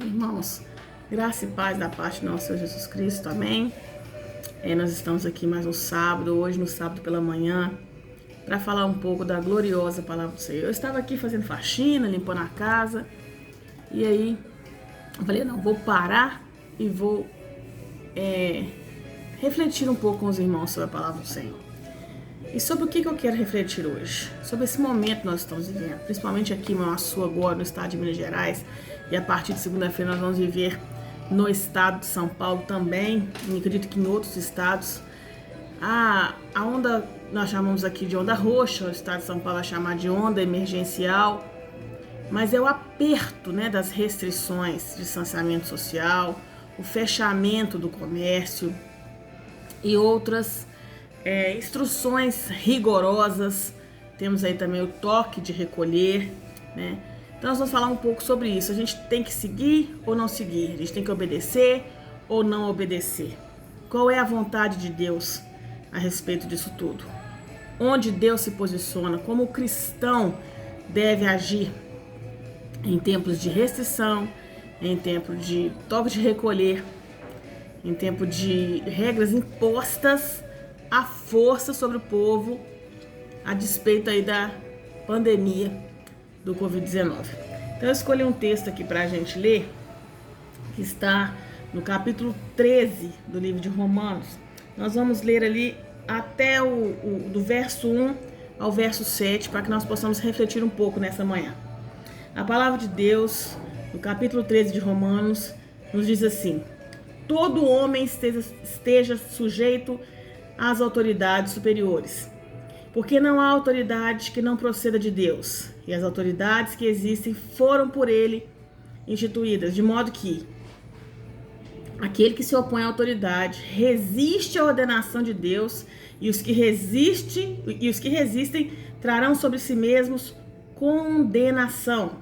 Irmãos, graça e paz da parte do nosso Senhor Jesus Cristo, amém? Nós estamos aqui mais um sábado, hoje no sábado pela manhã, para falar um pouco da gloriosa palavra do Senhor. Eu estava aqui fazendo faxina, limpando a casa, e aí eu falei, não, vou parar e vou refletir um pouco com os irmãos sobre a palavra do Senhor. E sobre o que eu quero refletir hoje? Sobre esse momento que nós estamos vivendo, principalmente aqui em Açu, agora no estado de Minas Gerais, e a partir de segunda-feira nós vamos viver no estado de São Paulo também, e acredito que em outros estados. A onda, nós chamamos aqui de onda roxa, o estado de São Paulo vai chamar de onda emergencial, mas é o aperto, das restrições de distanciamento social, o fechamento do comércio e outras instruções rigorosas. Temos aí também o toque de recolher, Então nós vamos falar um pouco sobre isso. A gente tem que seguir ou não seguir? A gente tem que obedecer ou não obedecer? Qual é a vontade de Deus a respeito disso tudo? Onde Deus se posiciona? Como o cristão deve agir em tempos de restrição, em tempo de toque de recolher, em tempo de regras impostas à força sobre o povo, a despeito aí da pandemia do Covid-19. Então eu escolhi um texto aqui para a gente ler, que está no capítulo 13 do livro de Romanos. Nós vamos ler ali até do verso 1 ao verso 7, para que nós possamos refletir um pouco nessa manhã. A palavra de Deus, no capítulo 13 de Romanos, nos diz assim: todo homem esteja sujeito às autoridades superiores, porque não há autoridade que não proceda de Deus, e as autoridades que existem foram por ele instituídas, de modo que aquele que se opõe à autoridade resiste à ordenação de Deus, e os que resistem trarão sobre si mesmos condenação,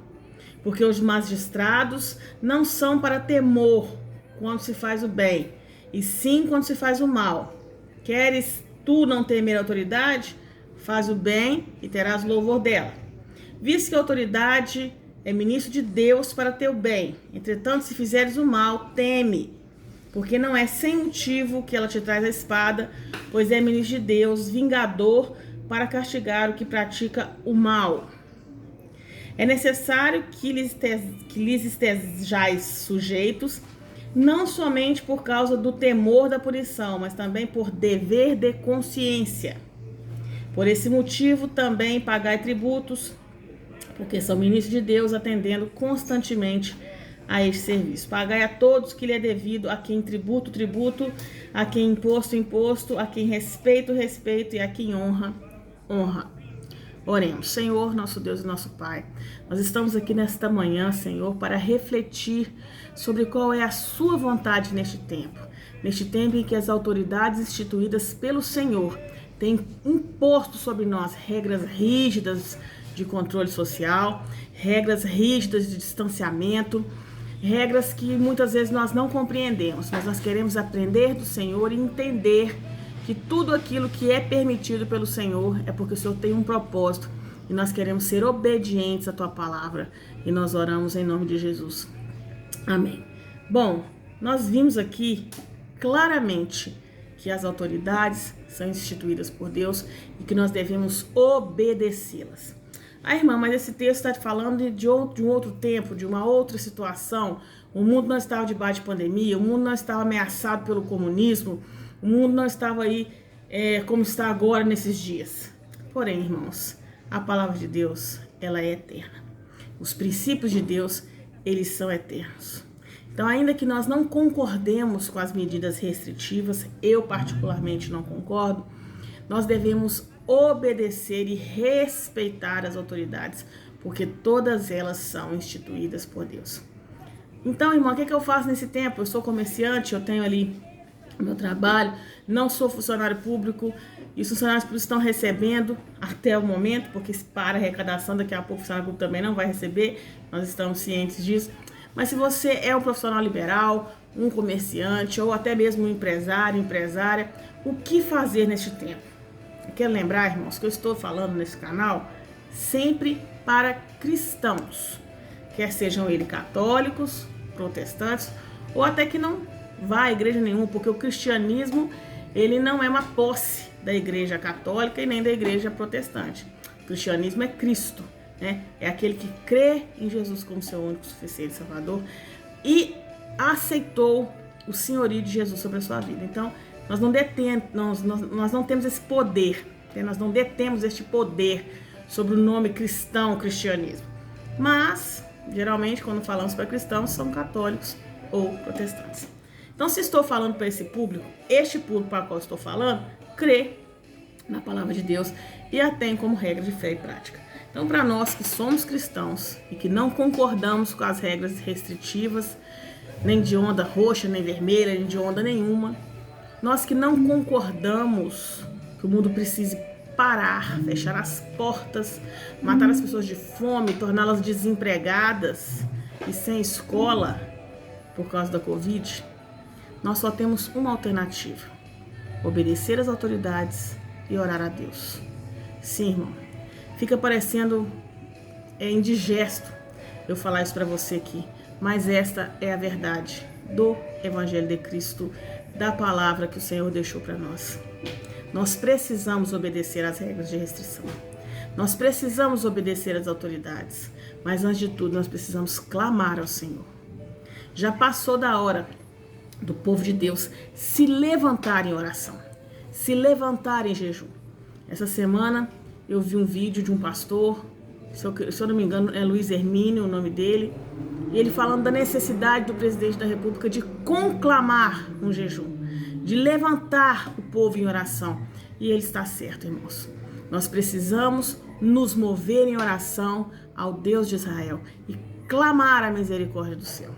porque os magistrados não são para temor quando se faz o bem, e sim quando se faz o mal. Queres tu não temer a autoridade? Faz o bem e terás louvor dela. Visto que a autoridade é ministro de Deus para teu bem. Entretanto, se fizeres o mal, teme, porque não é sem motivo que ela te traz a espada, pois é ministro de Deus, vingador, para castigar o que pratica o mal. É necessário que lhes estejais sujeitos, não somente por causa do temor da punição, mas também por dever de consciência. Por esse motivo também pagai tributos, porque são ministros de Deus, atendendo constantemente a este serviço. Pagai a todos que lhe é devido, a quem tributo, tributo, a quem imposto, imposto, a quem respeito, respeito, e a quem honra, honra. Oremos. Senhor, nosso Deus e nosso Pai, nós estamos aqui nesta manhã, Senhor, para refletir sobre qual é a sua vontade neste tempo em que as autoridades instituídas pelo Senhor têm imposto sobre nós regras rígidas de controle social, regras rígidas de distanciamento, regras que muitas vezes nós não compreendemos, mas nós queremos aprender do Senhor e entender que tudo aquilo que é permitido pelo Senhor é porque o Senhor tem um propósito, e nós queremos ser obedientes à tua palavra, e nós oramos em nome de Jesus. Amém. Bom, nós vimos aqui claramente que as autoridades são instituídas por Deus e que nós devemos obedecê-las. Irmã, mas esse texto está falando de um outro tempo, de uma outra situação. O mundo não estava debaixo de pandemia, o mundo não estava ameaçado pelo comunismo, o mundo não estava aí como está agora nesses dias. Porém, irmãos, a palavra de Deus, ela é eterna. Os princípios de Deus, eles são eternos. Então, ainda que nós não concordemos com as medidas restritivas, eu particularmente não concordo, nós devemos obedecer e respeitar as autoridades, porque todas elas são instituídas por Deus. Então, irmão, o que eu faço nesse tempo? Eu sou comerciante, eu tenho ali meu trabalho, não sou funcionário público, e os funcionários públicos estão recebendo até o momento, porque se para a arrecadação, daqui a pouco o funcionário público também não vai receber, nós estamos cientes disso. Mas se você é um profissional liberal, um comerciante, ou até mesmo um empresário, empresária, o que fazer neste tempo? Eu quero lembrar, irmãos, que eu estou falando nesse canal sempre para cristãos, quer sejam eles católicos, protestantes, ou até que não vá à igreja nenhuma, porque o cristianismo, ele não é uma posse da igreja católica e nem da igreja protestante. O cristianismo é Cristo, né? É aquele que crê em Jesus como seu único, suficiente Salvador e aceitou o senhorio de Jesus sobre a sua vida. Então, nós não temos esse poder, né? Nós não detemos este poder sobre o nome cristão, cristianismo. Mas, geralmente, quando falamos para cristãos, são católicos ou protestantes. Então, se estou falando para esse público, este público para o qual estou falando, crê na palavra de Deus e a tem como regra de fé e prática. Então, para nós que somos cristãos e que não concordamos com as regras restritivas, nem de onda roxa, nem vermelha, nem de onda nenhuma, nós que não concordamos que o mundo precise parar, fechar as portas, matar as pessoas de fome, torná-las desempregadas e sem escola por causa da Covid, nós só temos uma alternativa: obedecer às autoridades e orar a Deus. Sim, irmão, fica parecendo indigesto eu falar isso para você aqui, mas esta é a verdade do Evangelho de Cristo, da palavra que o Senhor deixou para nós. Nós precisamos obedecer às regras de restrição. Nós precisamos obedecer às autoridades. Mas antes de tudo, nós precisamos clamar ao Senhor. Já passou da hora do povo de Deus se levantar em oração, se levantar em jejum. Essa semana eu vi um vídeo de um pastor, se eu não me engano é Luiz Hermínio o nome dele, e ele falando da necessidade do presidente da República de conclamar um jejum, de levantar o povo em oração. E ele está certo, irmãos. Nós precisamos nos mover em oração ao Deus de Israel e clamar a misericórdia do céu.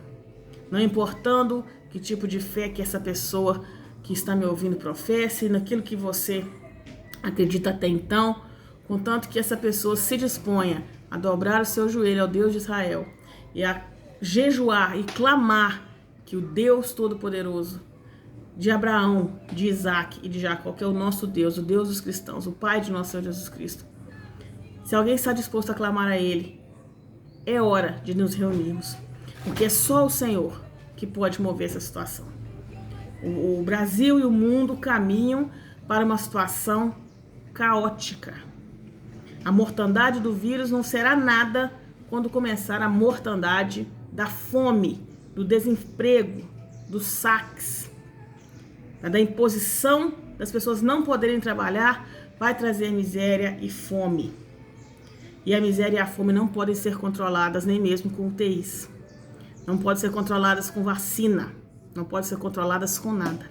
Não importando que tipo de fé que essa pessoa que está me ouvindo professe, naquilo que você acredita até então, contanto que essa pessoa se disponha a dobrar o seu joelho ao Deus de Israel e a jejuar e clamar que o Deus Todo-Poderoso de Abraão, de Isaac e de Jacó, que é o nosso Deus, o Deus dos cristãos, o Pai de nosso Senhor Jesus Cristo. Se alguém está disposto a clamar a Ele, é hora de nos reunirmos, porque é só o Senhor que pode mover essa situação. O Brasil e o mundo caminham para uma situação caótica. A mortandade do vírus não será nada quando começar a mortandade da fome, do desemprego, dos saques, da imposição das pessoas não poderem trabalhar, vai trazer miséria e fome. E a miséria e a fome não podem ser controladas nem mesmo com UTIs. Não podem ser controladas com vacina. Não podem ser controladas com nada.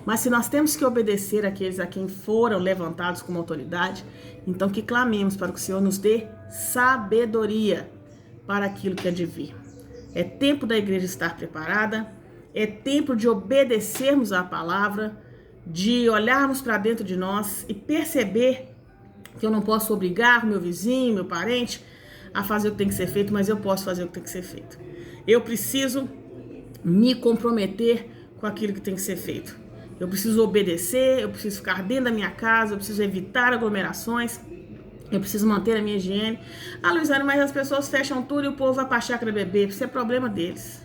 Mas se nós temos que obedecer àqueles a quem foram levantados como autoridade, então que clamemos para que o Senhor nos dê sabedoria para aquilo que é de vir. É tempo da igreja estar preparada. É tempo de obedecermos à palavra, de olharmos para dentro de nós e perceber que eu não posso obrigar o meu vizinho, meu parente a fazer o que tem que ser feito, mas eu posso fazer o que tem que ser feito. Eu preciso me comprometer com aquilo que tem que ser feito. Eu preciso obedecer, eu preciso ficar dentro da minha casa, eu preciso evitar aglomerações, eu preciso manter a minha higiene. Ah, Luiziane, mas as pessoas fecham tudo e o povo vai pra chácara beber. Isso é problema deles.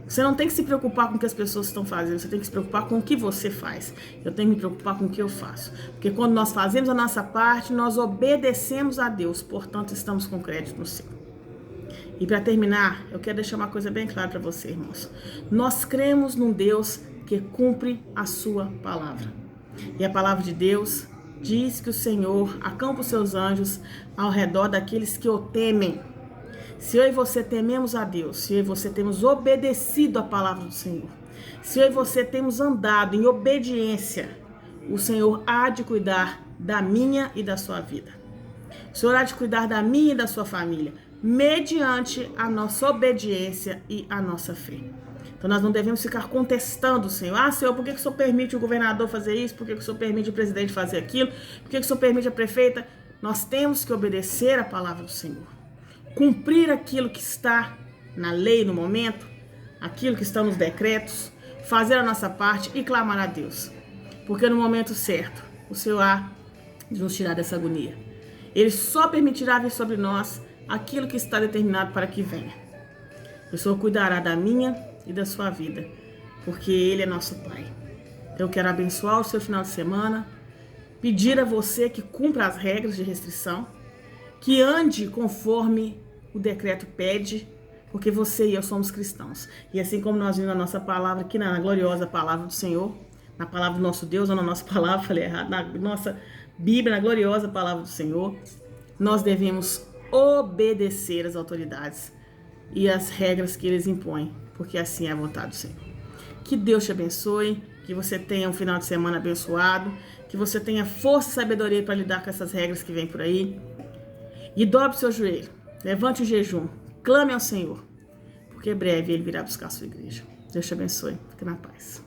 Você não tem que se preocupar com o que as pessoas estão fazendo, você tem que se preocupar com o que você faz. Eu tenho que me preocupar com o que eu faço. Porque quando nós fazemos a nossa parte, nós obedecemos a Deus, portanto estamos com crédito no céu. E para terminar, eu quero deixar uma coisa bem clara para você, irmãos. Nós cremos num Deus que cumpre a sua palavra. E a palavra de Deus diz que o Senhor acampa os seus anjos ao redor daqueles que o temem. Se eu e você tememos a Deus, se eu e você temos obedecido a palavra do Senhor, se eu e você temos andado em obediência, o Senhor há de cuidar da minha e da sua vida. O Senhor há de cuidar da minha e da sua família, mediante a nossa obediência e a nossa fé. Então nós não devemos ficar contestando o Senhor. Ah, Senhor, por que o Senhor permite o governador fazer isso? Por que o Senhor permite o presidente fazer aquilo? Por que o Senhor permite a prefeita? Nós temos que obedecer a palavra do Senhor. Cumprir aquilo que está na lei no momento, aquilo que está nos decretos, fazer a nossa parte e clamar a Deus. Porque no momento certo, o Senhor há de nos tirar dessa agonia. Ele só permitirá vir sobre nós aquilo que está determinado para que venha. O Senhor cuidará da minha e da sua vida, porque Ele é nosso Pai. Eu quero abençoar o seu final de semana, pedir a você que cumpra as regras de restrição, que ande conforme o decreto pede, porque você e eu somos cristãos. E assim como nós vimos na nossa palavra, aqui na gloriosa palavra do Senhor, na palavra do nosso Deus, ou na nossa palavra, falei errado, na nossa Bíblia, na gloriosa palavra do Senhor, nós devemos obedecer às autoridades e às regras que eles impõem, porque assim é a vontade do Senhor. Que Deus te abençoe, que você tenha um final de semana abençoado, que você tenha força e sabedoria para lidar com essas regras que vêm por aí. E dobre seu joelho, levante o jejum, clame ao Senhor, porque breve Ele virá buscar a sua igreja. Deus te abençoe, fique na paz.